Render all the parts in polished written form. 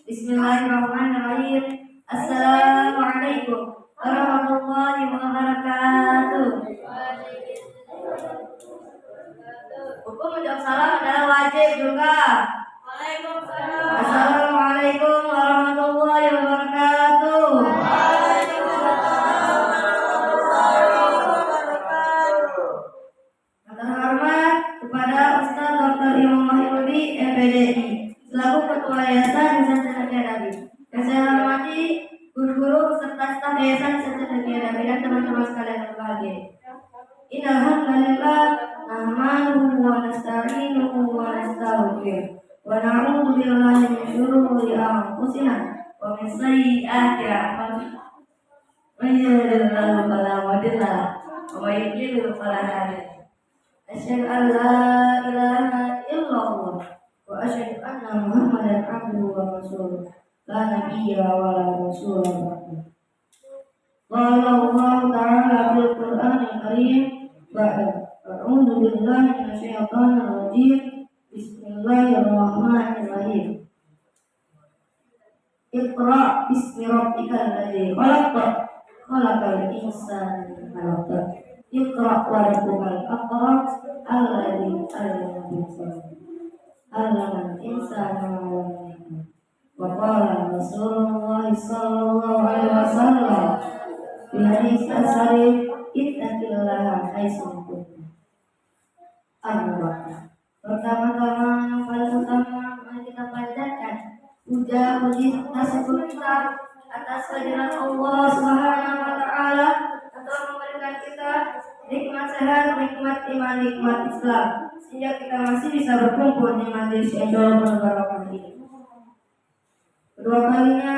Bismillahirrahmanirrahim. Assalamualaikum warahmatullahi wabarakatuh. Hukum menjawab salam adalah wajib juga. Assalamualaikum warahmatullahi wabarakatuh. Terhormat kepada Ustaz Dr. Imam Mahyudi MPDI selaku Ketua Yayasan Nusantara Academy. Yang saya hormati guru-guru serta staf Yayasan Nusantara Academy dan teman-teman sekalian yang berbahagia. Innal hamdalillah nahmaduhu wa nasta'inuhu wa nastaghfiruh wa na'udzu billahi min shururi anfusina wa min sayyiati a'malina. Man yahdihillahu fala mudilla lahu wa man yudlil fala hadiya lahu. Asyhadu an la ilaha illallah wa asyhadu anna Muhammadan abduhu wa rasuluh. La nabiyya wa la rasula ba'dahu. Qala Allah ta'ala fil Qur'anil Karim ba'da a'udzu billahi minasyaitonir rajim. Bismillahirrahmanirrahim. Iqra bismi rabbikal ladzi khalaq khalaqal insana min 'alaq. Iqra wa rabbukal akram alladzi 'allama bil qalam 'allamal insana ma lam ya'lam. Wa qala Rasulullah sallallahu alaihi wasallam fi hadits as-sahih ittaqillaha haitsu kunta. Al-Baqarah. Pertama-tama yang paling utama mari kita panjatkan puja-puji serta syukur kita atas kehadiran Allah Subhanahu wa taala yang telah memberikan kita nikmat sehat, nikmat iman, nikmat Islam sehingga kita masih bisa berkumpul di majelis yang jauh berbarakah ini. Kedua kalinya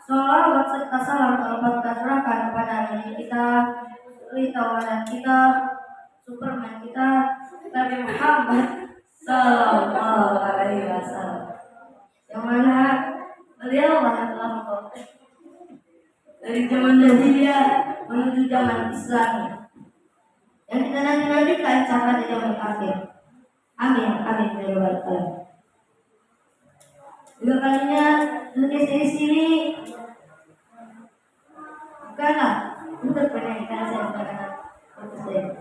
sholawat serta salam telah kita serahkan kepada Nabi kita, tauladan kita, Superman kita, Nabi Muhammad sallallahu alaihi wasallam. Yang mana beliau telah membawa dari zaman jahiliyah menuju zaman Islam yang kita nanti-nantikan sampai di zaman akhir. Amin, amin ya rabbal alamin. Dua kalinya tulis di sini bukanlah untuk pendidikan saya bukan untuk saya.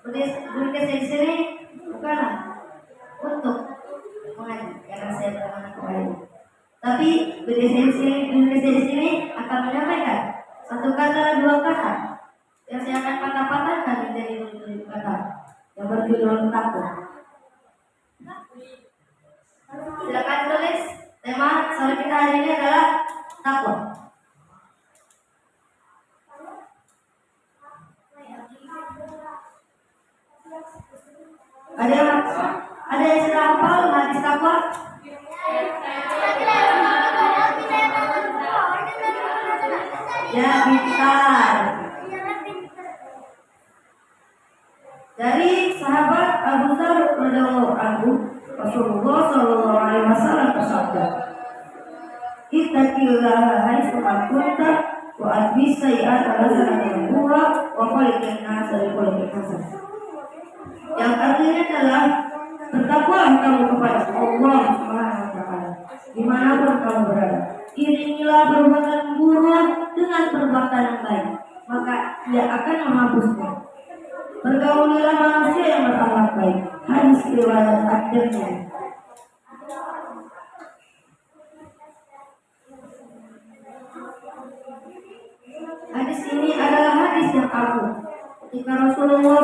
Tulis di sini bukanlah untuk mengaji karena saya beranak kembali. Tapi tulis di sini akan menyampaikan satu kata, dua kata yang saya akan patah-patahkan menjadi tulis kata yang berjudul takut. Silakan tulis. Tema sore kita hari ini adalah takut. Ada yang sudah hafal hadis takwa? Ya, pintar. Dari sahabat Abu Dzar radhiyallahu anhu, Rasulullah sallallahu alaihi wasallam bersabda, "Ittaqillaha haitsu kunta wa atbi sayyi'ata hasanatan wa khaliqin nas bi khuluqin hasan." Yang artinya adalah bertakwalah kamu kepada Allah Subhanahu wa taala dimanapun kamu berada. Iringilah perbuatan buruk dengan perbuatan yang baik, maka Dia akan menghapusnya. Pergaulilah manusia yang berakhlak baik. Hadis riwayat At-Tirmidzi. Hadis ini adalah hadis yang agung ketika Rasulullah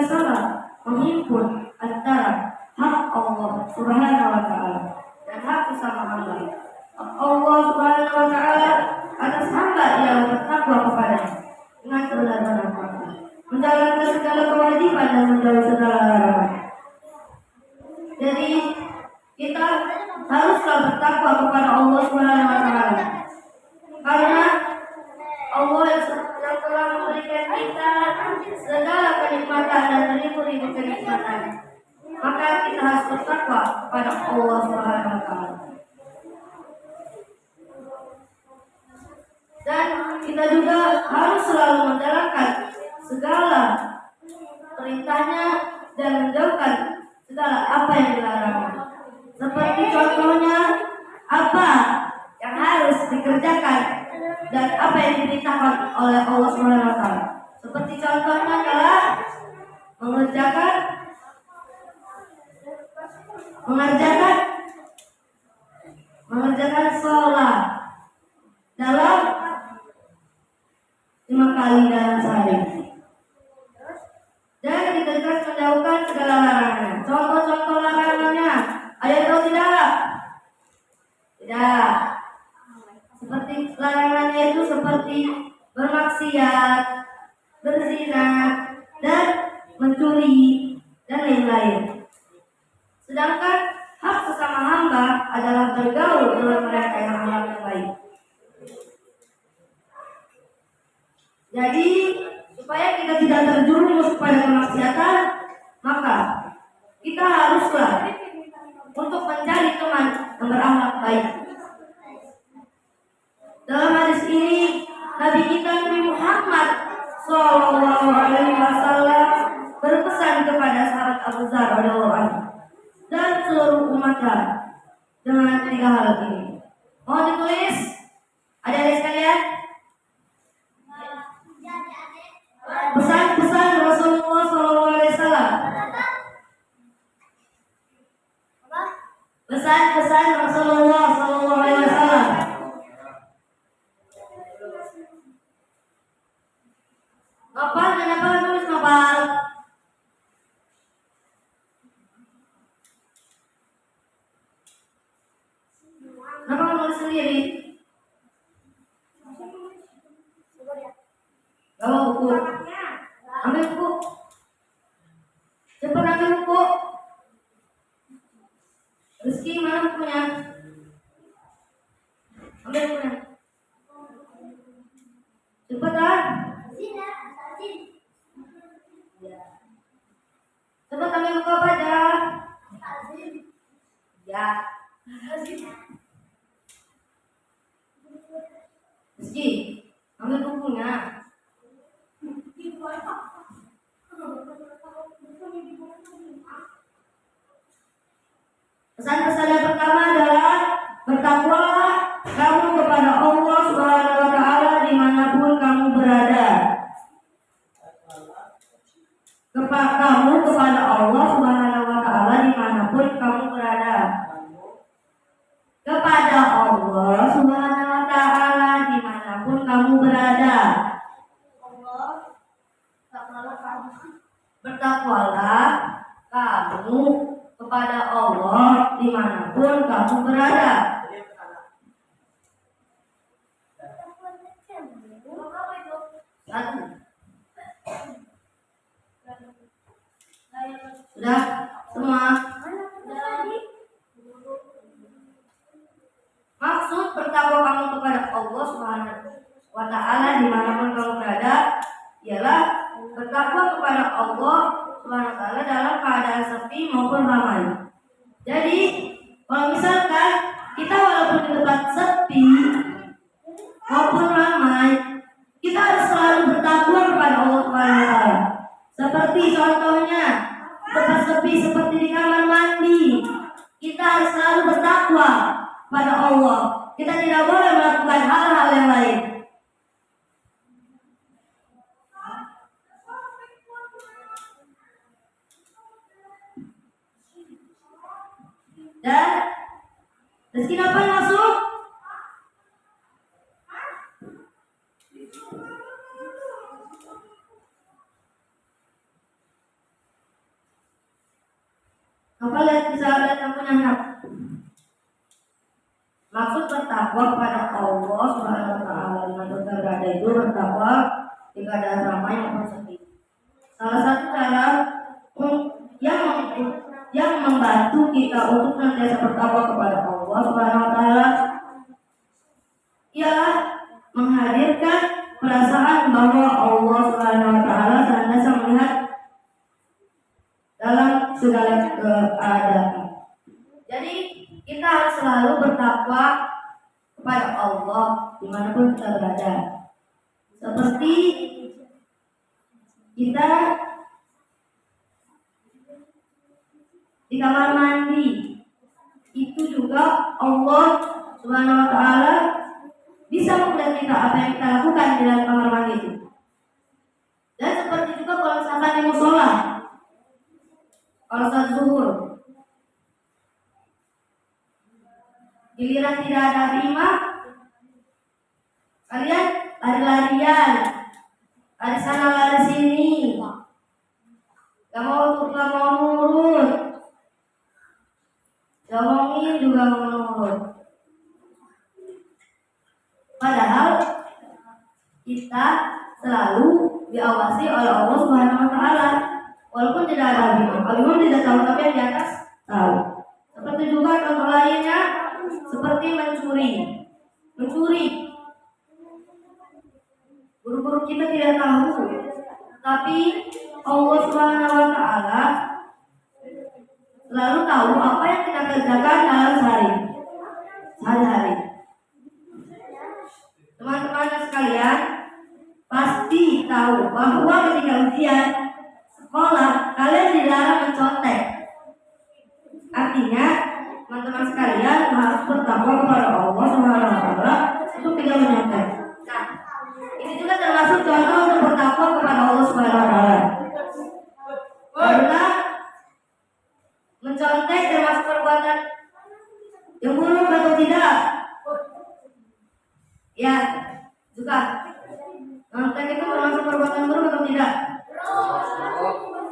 SAW menghimpun antara hak Allah Subhanahu wa taala dan hak sesama hamba. Hak Allah Subhanahu wa taala atas hamba yang bertakwa kepadanya dengan sebenar-benar takwa, menjalankan segala kewajiban dan menjauhi segala larangan. Jadi kita haruslah bertakwa kepada Allah Subhanahu wa taala. Karena Allah yang telah memberikan kita segala kenikmatan dan ribu-ribu kenikmatan. Maka kita harus bertakwa kepada Allah Subhanahu wa taala. Dan kita juga harus selalu menjalankan segala perintahnya dan menjauhkan segala apa yang dilarang. Seperti contohnya apa oleh Allah Subhanahu wa taala. Seperti contohnya adalah mengerjakan sholat dalam 5 kali dalam sehari. Dan ditegas menjauhkan segala larangan. Contoh-contoh larangannya, ada tahu tidak? Tidak. Seperti larangannya itu seperti bermaksiat, berzina, dan mencuri, dan lain-lain. Sedangkan hak sesama hamba adalah bergaul dengan mereka yang akhlaknya baik. Jadi, supaya kita tidak terjerumus pada kemaksiatan, maka kita haruslah untuk mencari teman yang berakhlak baik. Dalam hadis ini, Nabi kita Nabi Muhammad SAW berpesan kepada sahabat Abu Dzar radhiyallahu anhu dan seluruh umatnya dengan 3 hal ini. Mohon ditulis, adik-adik sekalian. Pesan-pesan Rasulullah SAW. Pesan-pesan Rasulullah SAW. Nopal, kenapa tulis Nopal? Kenapa nulis sendiri? Bawa buku. Ambil buku. Cepat ambil buku. Rizky, mana bukunya? Ambil bukunya. Cepat. Cepat ambil buku apa aja? Ya. Rizky, ambil bukunya. Pesan-pesan yang pertama adalah bertakwalah kamu kepada Allah Subhanahu wa taala dimanapun kamu berada. Kamu kepada Allah Subhanahu wa taala dimanapun kamu berada. Kepada Allah Subhanahu wa taala dimanapun kamu berada. Bertakwalah kamu kepada Allah dimanapun kamu berada. Satu. Sudah semua? Maksud bertakwa kamu kepada Allah Subhanahu wa taala dimanapun kamu berada ialah bertakwa kepada Allah Subhanahu wa taala dalam keadaan sepi maupun ramai. Jadi, kalau misalkan kita walaupun di tempat sepi maupun ramai, kita harus selalu bertakwa kepada Allah Subhanahu wa taala. Seperti contohnya, tempat sepi seperti di kamar mandi, kita harus selalu bertakwa pada Allah. Kita tidak boleh melakukan hal-hal yang lain. Dan Rizky apa masuk? Apa bisa lihat kamu nyanyi? Maksud bertakwa kepada Allah Subhanahu wa taala dimanapun berada itu bertakwa di keadaan ramai maupun sepi. Salah satu cara yang membantu kita untuk senantiasa bertakwa kepada Allah Subhanahu wa taala ialah menghadirkan perasaan bahwa Allah Subhanahu wa taala senantiasa melihat dalam segala keadaan. Jadi kita harus selalu bertakwa kepada Allah dimanapun kita berada. Seperti kita di kamar mandi, itu juga Allah Subhanahu wa taala bisa melihat pada kita apa yang kita lakukan di dalam kamar mandi itu. Dan seperti juga kalau misalkan di musola, kalau saat zuhur, giliran tidak ada imam, kalian lari-larian, lari sana lari sini, gak mau nurut, ngomongin juga mau nurut. Padahal kita selalu diawasi oleh Allah Subhanahu Wa Taala, walaupun tidak ada imam tidak tahu, tapi yang di atas tahu. Seperti juga contoh lainnya, seperti mencuri. Guru-guru kita tidak tahu, tapi Allah Subhanahu Wa Taala selalu tahu apa yang kita kerjakan dalam sehari-hari. Teman-teman sekalian pasti tahu bahwa ketika ujian sekolah kalian dilarang mencontek. Artinya teman-teman sekalian harus bertakwa kepada Allah Subhanahu Wa Taala untuk tidak menyontek. Nah, ini juga termasuk contoh untuk bertakwa kepada Allah Subhanahu Wa Taala. Karena mencontek termasuk perbuatan yang buruk atau tidak? Ya, juga. Mencontek itu termasuk perbuatan buruk atau tidak?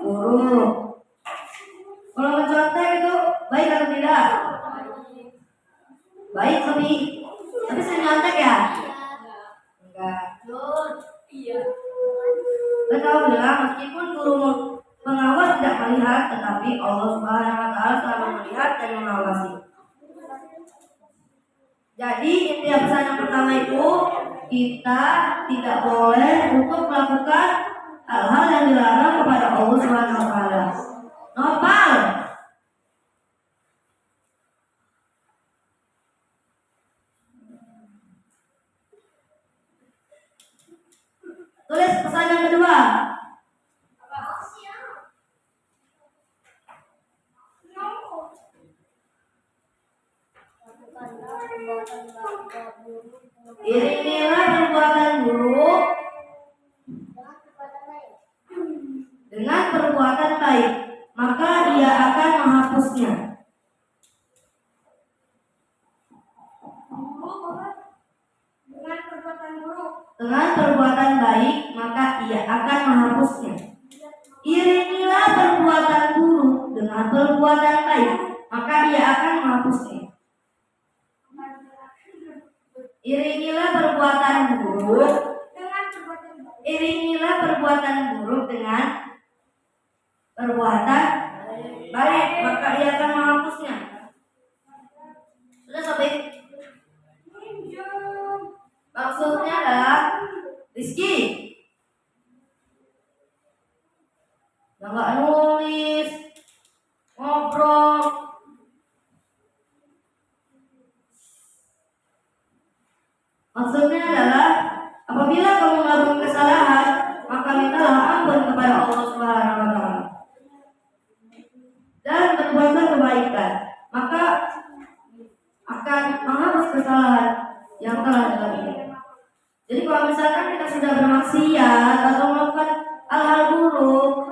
Buruk. Kalau mencontek itu baik atau tidak? Baik, tapi senyontek ya? Enggak. Iya. Ketahuilah meskipun guru pengawas tidak melihat, tetapi Allah Subhanahu Wa Taala selalu melihat dan mengawasi. Jadi inti pesan yang pertama itu, kita tidak boleh untuk melakukan hal-hal yang dilarang kepada Allah Subhanahu Wa Taala. Nopal. Tulis pesan yang kedua. Iringilah perbuatan buruk dengan perbuatan baik, maka Dia akan menghapusnya. Dengan perbuatan baik, maka Ia akan menghapusnya. Iringilah perbuatan buruk dengan perbuatan baik, maka Ia akan menghapusnya. Iringilah perbuatan buruk dengan perbuatan baik, maka Ia akan menghapusnya. Sudah sampai? Maksudnya adalah Rizky nggak nulis, ngobrol. Maksudnya adalah apabila kamu melakukan kesalahan, maka mintalah ampun kepada Allah Subhanahu Wa Taala dan berbuatlah kebaikan, maka akan menghapus kesalahan yang telah dilakukan. Jadi kalau misalkan kita sudah bermaksiat atau melakukan hal-hal buruk,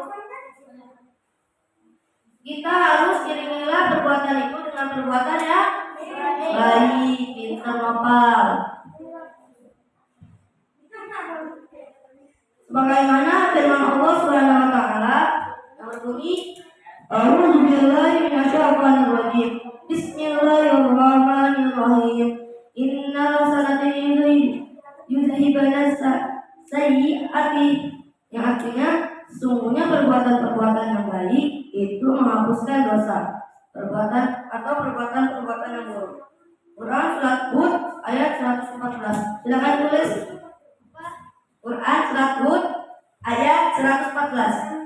kita harus iringilah perbuatan itu dengan perbuatan yang baik, pintar, nopal. Sebagaimana firman Allah Subhanahu Wa Taala yang berbunyi, A'udzu billahi minasyaitonir rajim. Bismillahirrahmanirrahim. Innal hasanati yudhibana sayyi'ati, yang artinya sungguhnya perbuatan-perbuatan yang baik itu menghapuskan dosa, perbuatan yang buruk. Quran surat Hud ayat 114. Silakan tulis. Quran surat Hud ayat 114.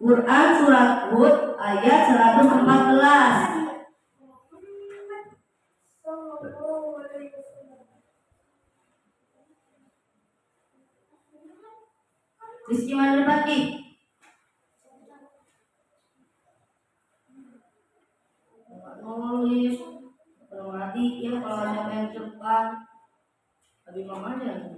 Quran surat Hud ayat 114. Rizky mana pagi? Nulis, matiin kalau ada yang cepat. Lebih mau aja.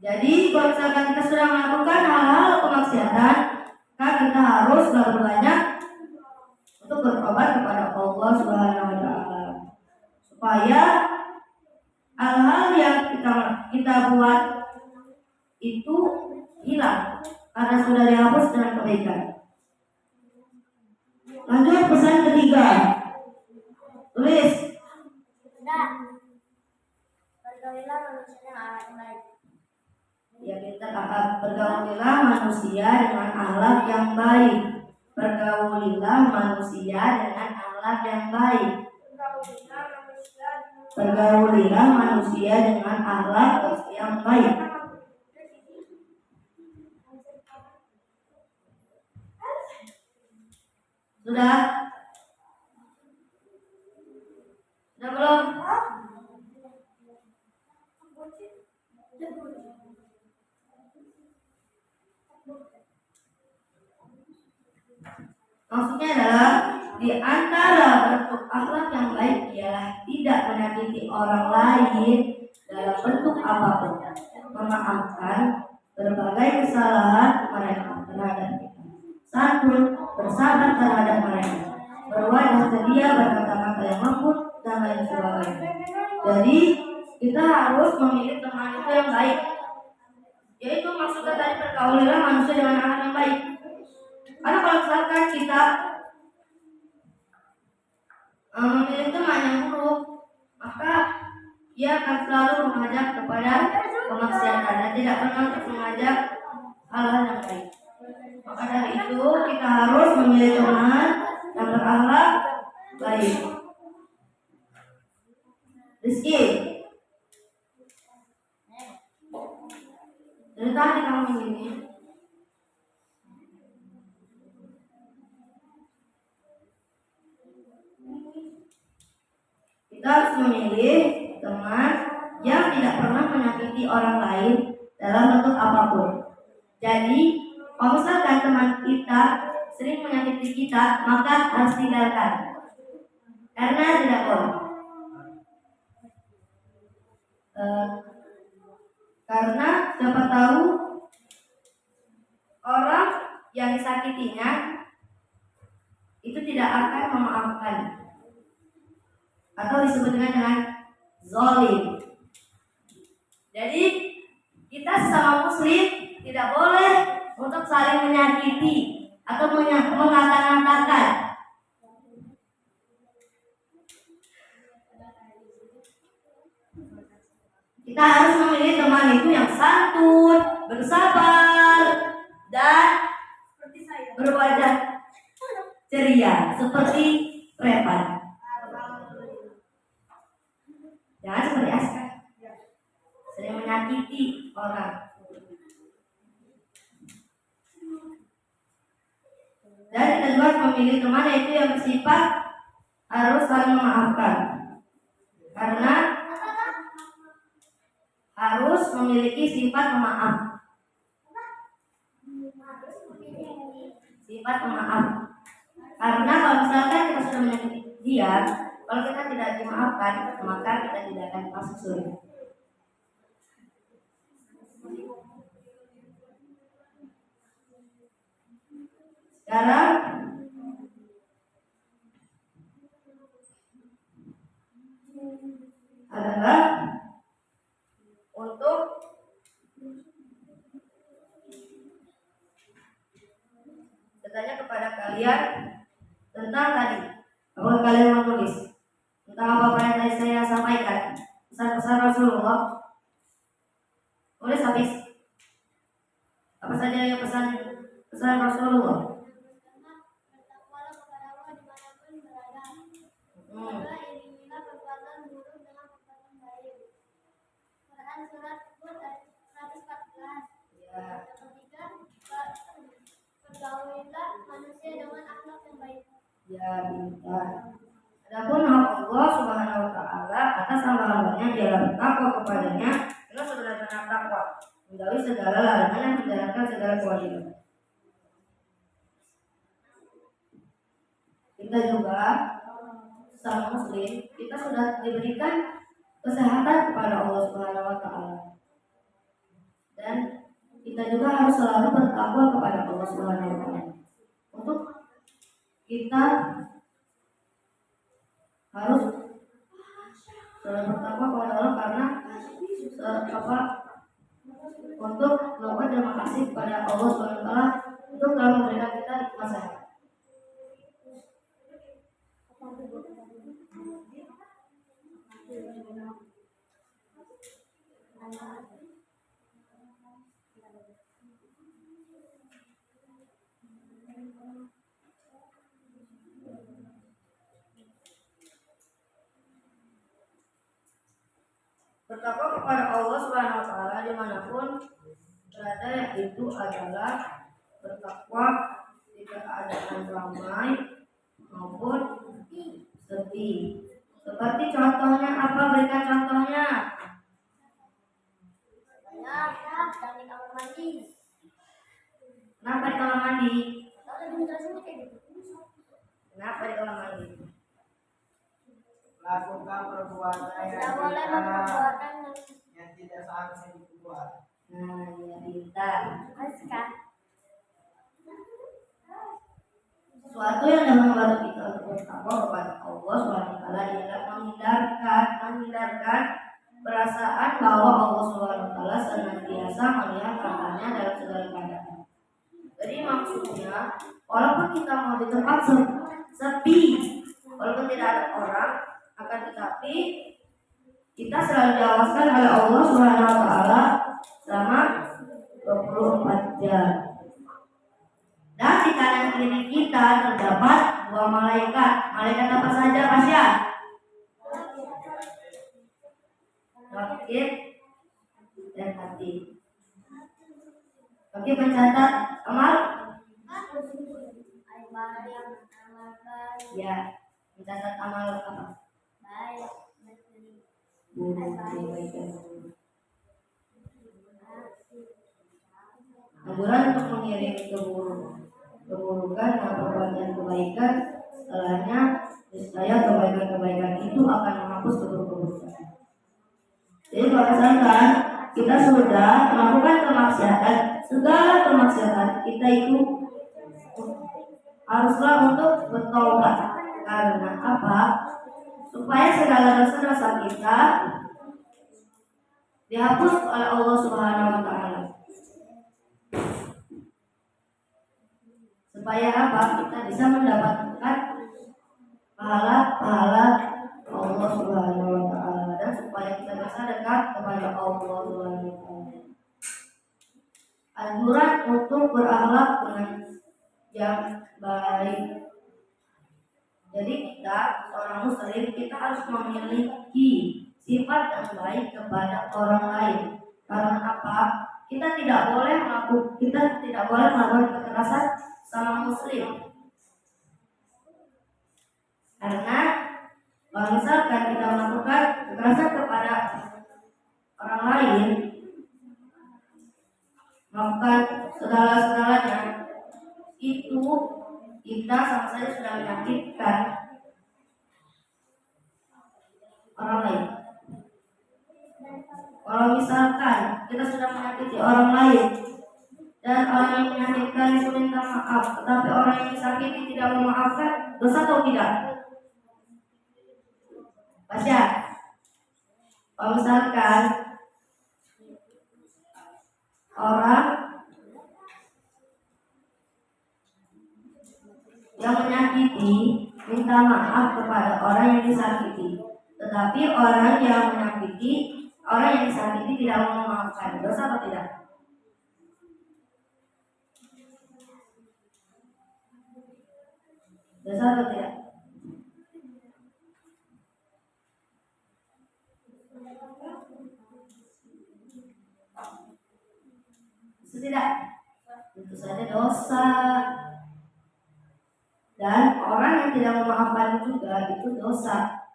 Jadi kalau misalkan kita sudah melakukan hal-hal kemaksiatan, maka kita harus berbanyak untuk bertobat kepada Allah Subhanahu wa taala. Supaya hal-hal yang kita buat itu hilang karena sudah dihapus dengan kebaikan. Lanjut pesan ketiga. Tulis. Bergaulilah manusia dengan akhlak yang baik. Ya, kita bergaulilah manusia dengan akhlak yang baik. Bergaulilah manusia dengan akhlak yang baik. Bergaulilah manusia dengan akhlak yang baik. Sudah? Sudah belum? Maksudnya adalah di antara bentuk akhlak yang baik ialah tidak menyakiti orang lain dalam bentuk apapun, memaafkan berbagai kesalahan mereka terhadap kita, santun, bersabar terhadap mereka, berwajah sedia, berkata-kata yang lembut dan lain sebagainya. Jadi kita harus memilih teman itu yang baik. Yaitu maksudnya tadi pergaulilah manusia dengan akhlak yang baik. Karena kalau misalkan kita memilih teman yang buruk, maka dia akan selalu mengajak kepada kemaksiatan dan tidak pernah mengajak hal-hal yang baik. Maka dari itu kita harus memilih teman yang berakhlak baik. Rizky, dari tadi kamu ini. Kita harus memilih teman yang tidak pernah menyakiti orang lain dalam bentuk apapun. Jadi, kalau misalkan teman kita sering menyakiti kita, maka harus tinggalkan. Karena tidak boleh. Karena siapa tahu orang yang disakitinya itu tidak akan memaafkan, atau disebut dengan zalim. Jadi kita sesama muslim tidak boleh untuk saling menyakiti atau mengata-ngatakan. Kita harus memilih teman itu yang santun, bersabar, dan berwajah ceria seperti Revan. Jangan seperti Aska, sering menyakiti orang. Dan kita juga memilih teman yaitu yang bersifat harus saling memaafkan, karena harus memiliki sifat pemaaf. Sifat pemaaf. Karena kalau misalkan kita sudah menyakiti dia, kalau kita tidak dimaafkan, maka kita tidak akan masuk surga. Sekarang adalah untuk bertanya kepada kalian tentang tadi, apakah kalian menulis tentang apa yang tadi saya sampaikan, pesan-pesan Rasulullah. Tulis habis apa saja yang pesan Rasulullah. Surat 114. Ya. Ketiga, pergaulilah manusia dengan akhlak yang baik. Ya, benar. Adapun hak Allah Subhanahu wa taala atas hamba-hambanya ialah bertakwa kepadanya dengan sebenar-benar takwa, menjauhi segala larangan dan menjalankan segala kewajiban. kita juga sama muslim, kita sudah diberikan kesehatan kepada Allah Subhanahu wa taala. Dan kita juga harus selalu bertakwa kepada Allah Subhanahu wa taala. Untuk kita harus selalu bertakwa kepada Allah karena untuk melakukan terima kasih kepada Allah Subhanahu wa taala untuk telah memberikan kita nikmat sehat. Bertakwa kepada Allah Subhanahu wa taala dimanapun berada itu adalah bertakwa di keadaan ramai maupun sepi. Seperti contohnya apa? Berikan contohnya. Sedang di kamar mandi. Kenapa di kamar mandi? Kenapa di kamar mandi? Lakukan perbuatan yang tidak seharusnya dibuat. Nah, ya pintar. Suatu yang dapat membantu kita untuk bertakwa kepada Allah Subhanahu wa taala ialah menghindarkan perasaan bahwa Allah Subhanahu wa taala senantiasa melihat hambanya dalam segala keadaan. Jadi maksudnya, walaupun kita mau di tempat sepi, walaupun tidak ada orang, akan tetapi kita selalu diawaskan oleh Allah Subhanahu wa taala selama 24 jam. Dan di kanan kiri kita terdapat dua malaikat. Malaikat apa saja, Pasya? Rakib dan hati. Oke, pencatat amal. Ya, mencatat amal apa? Anjuran untuk mengiringi keburukan dan perbuatan kebaikan, setelahnya niscaya kebaikan-kebaikan itu akan menghapus keburukan. Jadi kalau misalkan kita sudah melakukan kemaksiatan, segala kemaksiatan kita itu haruslah untuk bertobat. Karena apa? Supaya segala dosa-dosa kita dihapus oleh Allah Subhanahu wa taala. Supaya apa? Kita bisa mendapatkan pahala-pahala Allah Subhanahu wa taala, dan supaya kita bisa dekat kepada Allah Subhanahu wa taala. Anjuran untuk berakhlak dengan yang baik. Jadi kita seorang muslim, kita harus memiliki sifat yang baik kepada orang lain. Karena apa? Kita tidak boleh melakukan kekerasan sama muslim. Karena kalau misalkan kita melakukan kekerasan kepada orang lain, melakukan segala-segalanya, itu kita sama saja sudah menyakitkan orang lain. Kalau misalkan kita sudah menyakiti orang lain dan orang yang menyakitkan itu minta maaf, tetapi orang yang disakiti tidak memaafkan, dosa atau tidak? Pasya, kalau misalkan orang yang menyakiti minta maaf kepada orang yang disakiti, tetapi orang yang disakiti tidak mau memaafkan, dosa atau tidak? Dosa atau tidak? Tidak, tentu saja dosa. Dan orang yang tidak memaafkan juga itu dosa,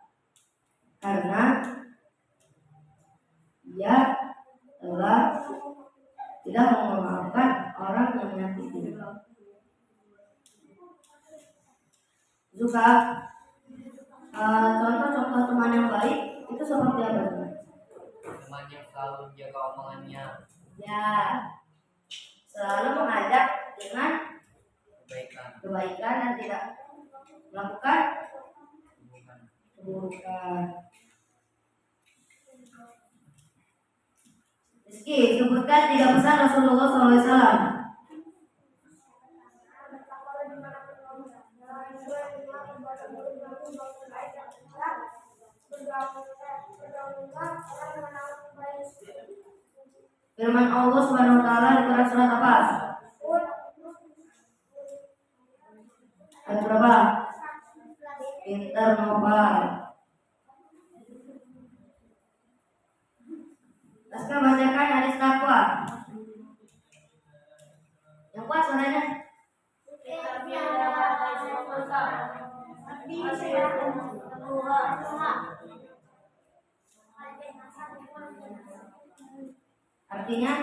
karena dia telah tidak memaafkan orang yang menyakiti. Juga contoh-contoh teman yang baik itu seperti apa? Teman yang selalu menjaga omongannya, Ya, selalu mengajak dengan kebaikan, kebaikan dan tidak melakukan hubungan. keburukan. Rizky, sebutkan 3 pesan Rasulullah SAW. Firman Allah Subhanahu wa taala di Quran surat apa? Ayat berapa? Pintar Nopal. Laskar bacakan hadis takwa. Yang kuat suaranya. Artinya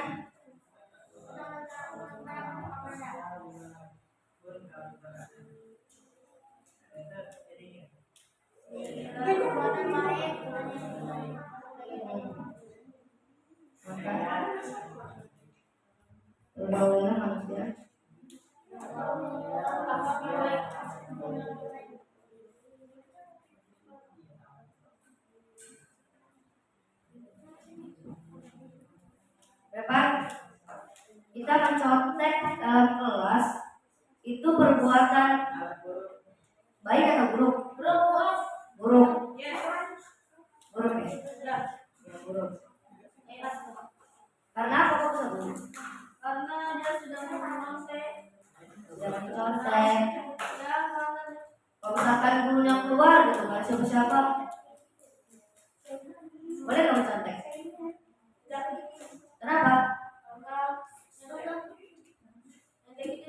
pergaulan manusia. Berapa? Kita mencontek dalam kelas itu perbuatan baik atau buruk? Buruk. Buruk ya? Ya, buruk. Karena apa kok bisa buruk? Karena dia sudah mencontek. Sudah mencontek. Kalau misalkan gurunya keluar gitu, nggak ada siapa-siapa, boleh nggak mencontek? Kenapa? Mencontek itu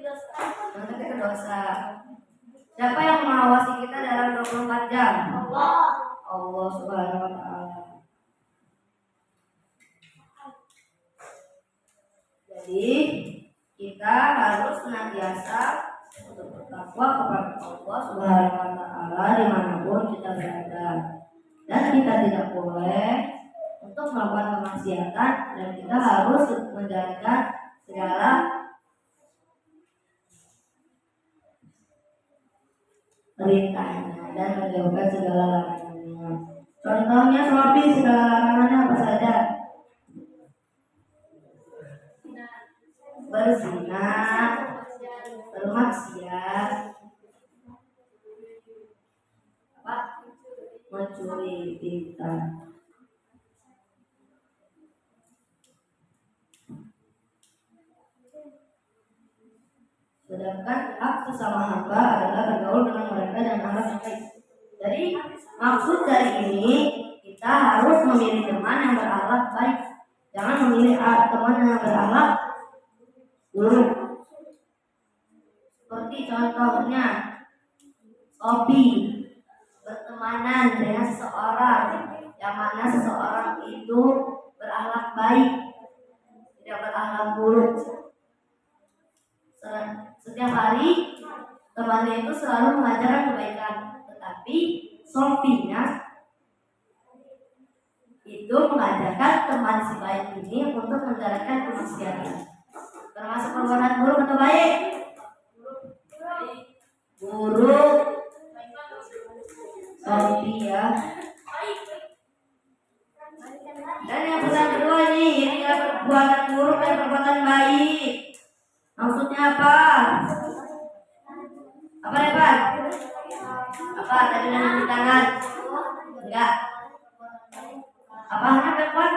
dosa. Siapa yang mengawasi kita dalam 24 jam? Allah Subhanahu wa taala. Jadi kita harus senantiasa untuk bertakwa kepada Allah Subhanahu wa taala dimanapun kita berada. Dan kita tidak boleh untuk melakukan kemaksiatan dan kita harus menjalankan segala perintahnya dan menjauhkan segala larangannya. Contohnya suami segala larangannya apa saja? Berzina, bermaksiat, apa? Mencuri kita. Sedangkan hak sesama hamba adalah bergaul dengan mereka dan akhlak yang baik. Jadi maksud dari ini kita harus memilih teman yang berakhlak baik. Jangan memilih teman yang berakhlak buruk. Seperti contohnya Sobi bertemanan dengan seseorang yang mana seseorang itu berakhlak baik, tidak berakhlak buruk. Setiap hari temannya itu selalu mengajarkan kebaikan, tetapi Sofinya itu mengajarkan teman si baik ini untuk menjalankan kemaksiatan. Termasuk perbuatan buruk atau baik? Buruk. Sofi ya. Dan yang pesan kedua nih, ini adalah perbuatan buruk dan perbuatan baik. Maksudnya apa? Apa Repan? Apa tadi nanti di tangan? Enggak. Apa anak Repan?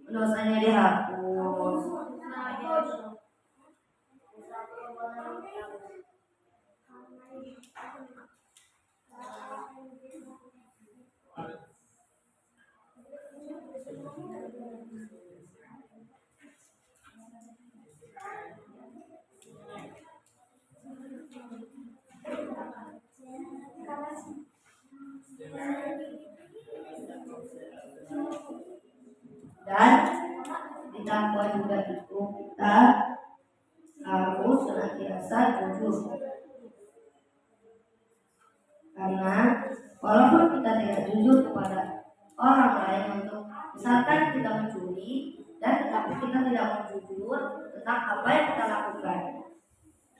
Dosanya dihapus. Dan di takwa juga itu kita harus senantiasa jujur. Karena walaupun kita tidak jujur kepada orang lain, untuk misalkan kita mencuri dan tetapi kita tidak mau jujur tentang apa yang kita lakukan,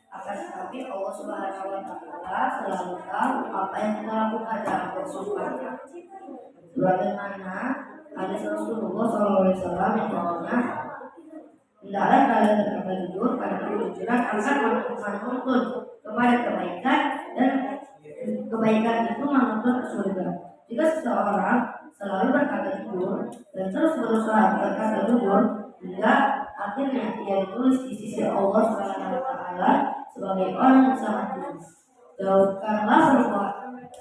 akan tetapi Allah Subhanahu wa Ta'ala selalu tahu apa yang kita lakukan dalam bersumpahnya. Sebagaimana hadis Rasulullah SAW yang artinya, hendaklah kalian berkata jujur, karena kejujuran akan menuntun kepada kebaikan, dan kebaikan itu menuntun ke surga. Jika seseorang selalu berkata jujur dan terus berusaha berkata jujur, hingga akhirnya ia ditulis di sisi Allah Subhanahu wa Ta'ala sebagai orang yang sangat jujur. Jauhkanlah semua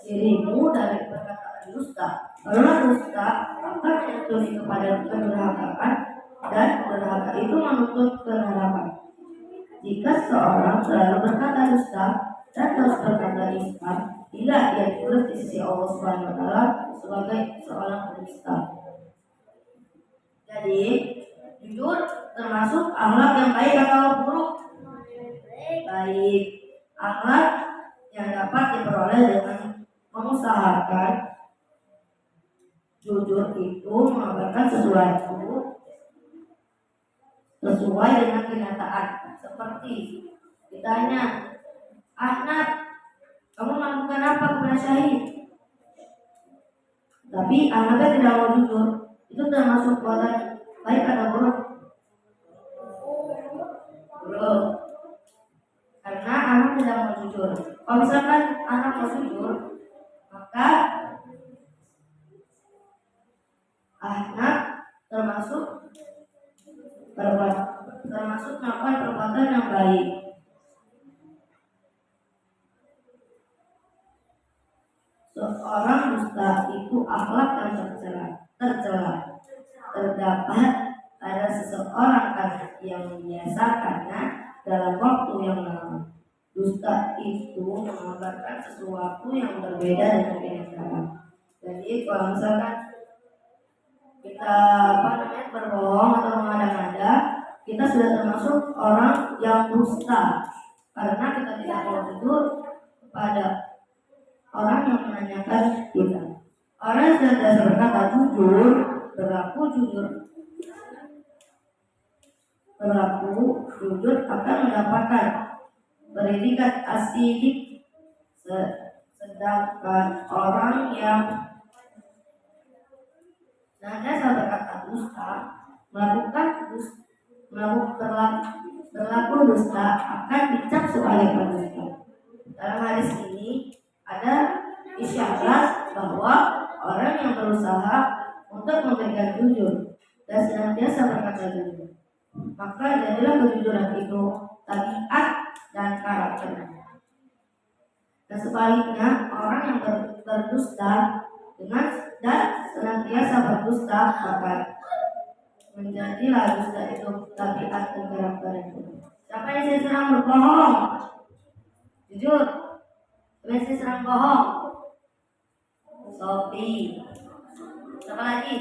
dirimu dari perkataan dusta, karena dusta akan menjatuhi kepada kedurhakaan, dan durhaka itu menuntut ke neraka. Jika seseorang selalu berkata dusta dan terus berkata dusta, hingga ia ditulis di sisi Allah Subhanahu wa Ta'ala sebagai seorang pendusta. Jadi, jujur termasuk akhlak yang baik atau buruk? Baik. Akhlak yang dapat diperoleh dengan mengusahakan jujur itu mengabarkan sesuatu sesuai dengan kenyataan. Seperti ditanya, Ahmad, kamu melakukan apa kepada Syahid? Tapi Ahmadnya tidak mau jujur. Itu termasuk perbuatan baik atau buruk? Buruk. Karena anak tidak mau jujur. Kalau misalkan anak mau jujur, maka anak termasuk melakukan perbuatan yang baik. Seorang dusta itu akhlak yang tercela. Terdapat pada seseorang yang membiasakannya dalam waktu yang lama. Dusta itu mengabarkan sesuatu yang berbeda dengan kenyataan. Jadi kalau misalkan kita berbohong atau mengada-ngada, kita sudah termasuk orang yang dusta, karena kita tidak mau jujur kepada orang yang menanyakan kita. Orang yang senantiasa berkata jujur, berlaku jujur akan mendapatkan predikat asidik, sedangkan orang yang senantiasa berkata dusta, berlaku dusta akan dicap sebagai pendusta. Dalam hadis ini ada isyarat bahwa orang yang berusaha untuk memberikan jujur dan senantiasa berkata jujur, maka jadilah kejujuran itu tabiat dan karakter. Dan sebaliknya, orang yang berdusta dan senantiasa berdusta, maka menjadilah dusta itu tabiat dan karakter itu. Siapa yang saya serang berbohong? Jujur. Siapa yang saya serang bohong? Sofi. Siapa lagi?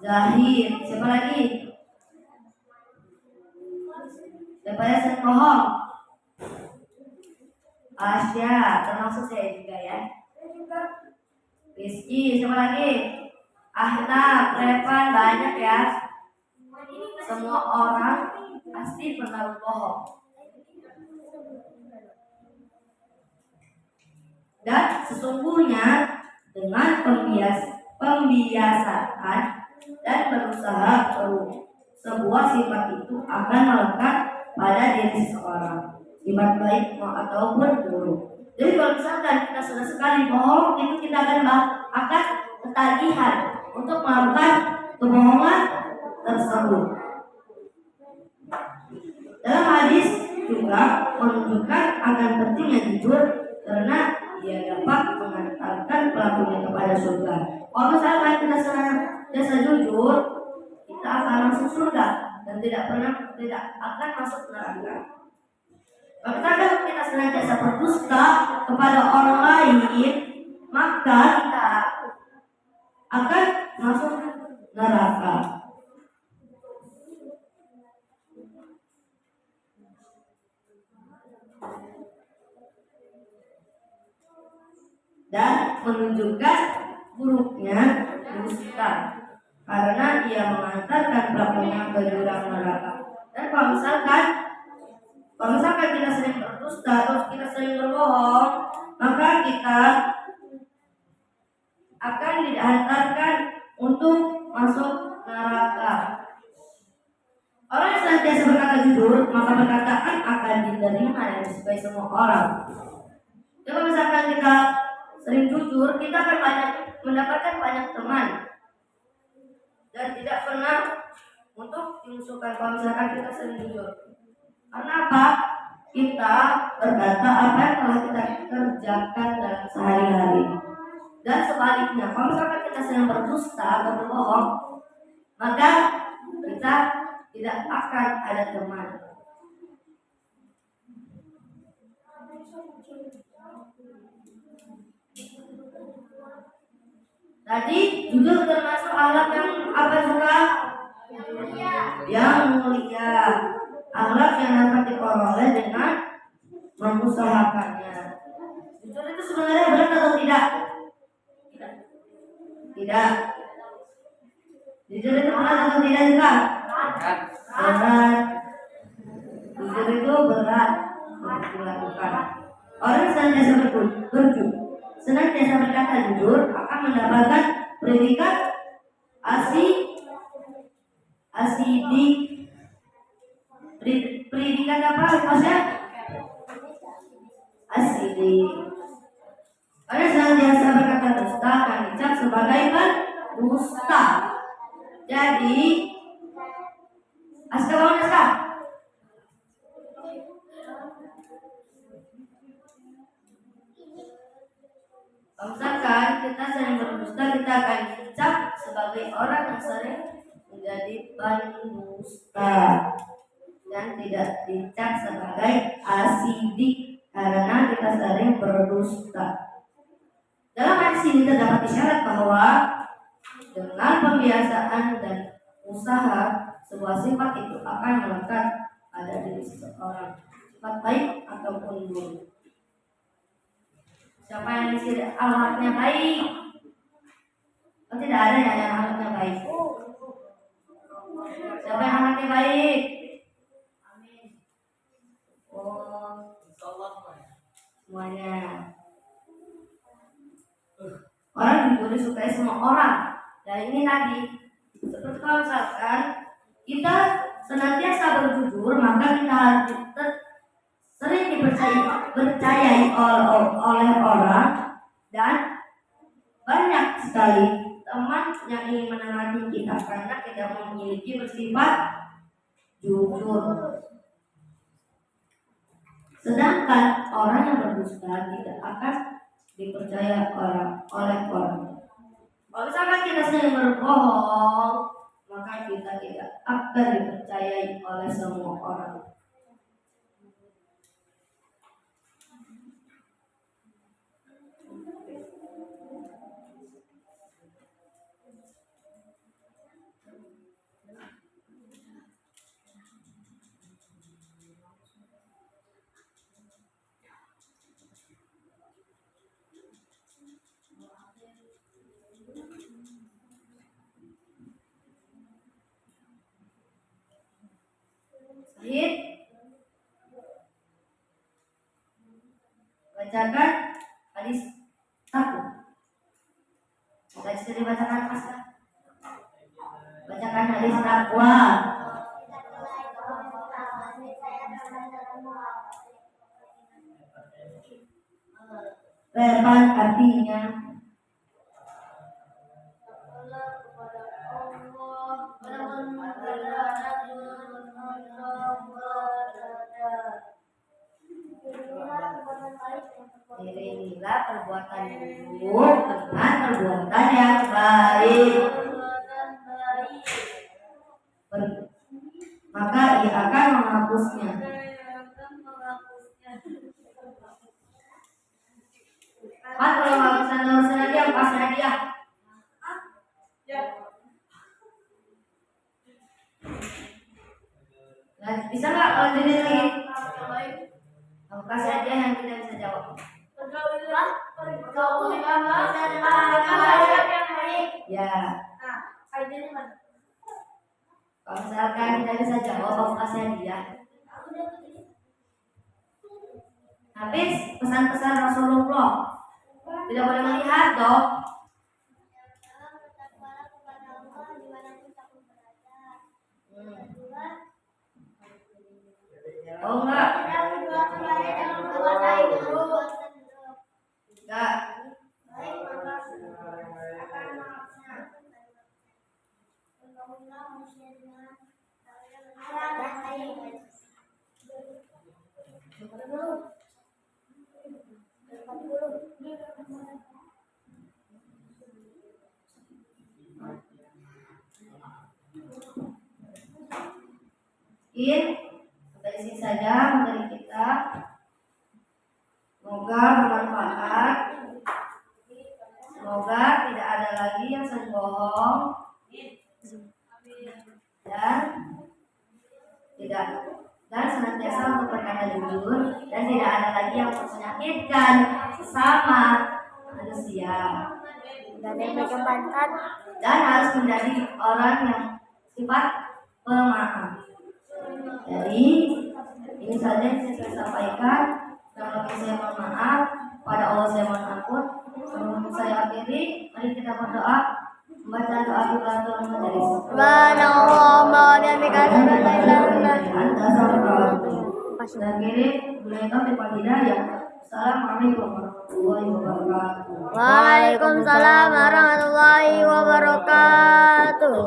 Zahid. Siapa lagi? Siapa yang sering bohong? Asya. Termasuk saya juga ya. Rizky. Siapa lagi? Ahnaf, Revan, banyak ya. Semua orang pasti pernah berbohong. Dan sesungguhnya dengan pembiasaan dan berusaha sebuah sifat itu akan melekat pada diri seseorang, sifat baik ataupun buruk. Jadi kalau misalkan kita sudah sekali bohong, itu kita akan ketagihan untuk melakukan kebohongan tersebut. Dalam hadis juga menunjukkan akan pentingnya jujur, karena dia dapat mengantarkan pelakunya kepada surga. Kalau misalkan kita senantiasa jujur, kita akan masuk surga dan tidak akan masuk neraka. Kalau kita senantiasa berdusta kepada orang lain, maka kita akan masuk neraka. dusta, karena ia mengantarkan pelakunya ke jurang neraka. Dan kalau misalkan kita sering berdusta, terus kita sering berbohong, maka kita akan dihantarkan untuk masuk neraka. Orang yang senantiasa berkata jujur, maka perkataan akan diterima dan disukai semua orang. Jadi kalau misalkan kita sering jujur, kita akan mendapatkan banyak teman dan tidak pernah untuk dimusuhkan kalau misalkan kita sering jujur. Karena apa? Kita berkata apa yang telah kita kerjakan dalam sehari-hari. Dan sebaliknya, kalau misalkan kita sering berdusta atau berbohong, maka kita tidak akan ada teman. Tadi jujur termasuk akhlak yang apa juga? Yang mulia. Akhlak yang dapat diperoleh dengan mengusahakannya. Jujur itu sebenarnya benar atau tidak? Tidak. Jujur itu benar atau tidak juga? Berat. Jujur itu berat untuk dilakukan. Orang senantiasa senantiasa berkata jujur akan mendapatkan predikat asidik. Predikat apa maksudnya? Asidik. Orang senantiasa berkata dusta akan dicap sebagai pendusta. Jadi aska bangun aska. Misalkan kita sering berdusta, kita akan dicap sebagai orang yang sering menjadi pendusta dan tidak dicap sebagai asidik karena kita sering berdusta. Dalam hadis ini terdapat isyarat bahwa dengan pembiasaan dan usaha sebuah sifat itu akan melekat pada diri seseorang, sifat baik ataupun buruk. Siapa yang isi akhlaknya baik? Oh, tidak ada yang akhlaknya baik. Siapa yang akhlaknya baik? Amin. Oh, semuanya. Orang jujur disukai semua orang. Dan ini tadi seperti kalau misalkan kita senantiasa berjujur, maka kita harus sering dipercayai oleh orang dan banyak sekali teman yang ingin menemani kita karena kita memiliki bersifat jujur. Sedangkan orang yang berdusta tidak akan dipercaya oleh orang. Kalau misalkan kita sering berbohong, maka kita tidak akan dipercayai oleh semua orang. Sahih, bacakan hadis 1. Tidak bisa dibacakan asal. Bacakan hadis takwa. Lepas artinya iringilah perbuatan buruk dengan perbuatan yang baik, maka ia akan menghapusnya. Kan kalau habisan urusan hadiah, pas hadiah. Nah, bisa nggak lanjutin lagi? Kamu kasih hadiah yang tidak bisa jawab. Ya, Nah, kaidahnya mana? kalau misalkan tidak bisa jawab, aku kasih hadiah. Habis pesan-pesan Rasulullah. Tidak boleh melihat dong. Oh enggak? Enggak. Mungkin sampai sini saja materi kita. Semoga bermanfaat. Semoga tidak ada lagi yang saling bohong dan senantiasa untuk berkata jujur, dan tidak ada lagi yang menyakitkan sesama manusia. Dan harus menjadi orang yang sifat pemaaf. Jadi ini saja yang saya sampaikan. Kalau saya mohon maaf, pada Allah saya mohon ampun. Sebelum saya akhiri, mari kita berdoa membaca doa kifaratul majelis. Subhanallah wa Assalamualaikum warahmatullahi wabarakatuh. Waalaikumsalam warahmatullahi wabarakatuh.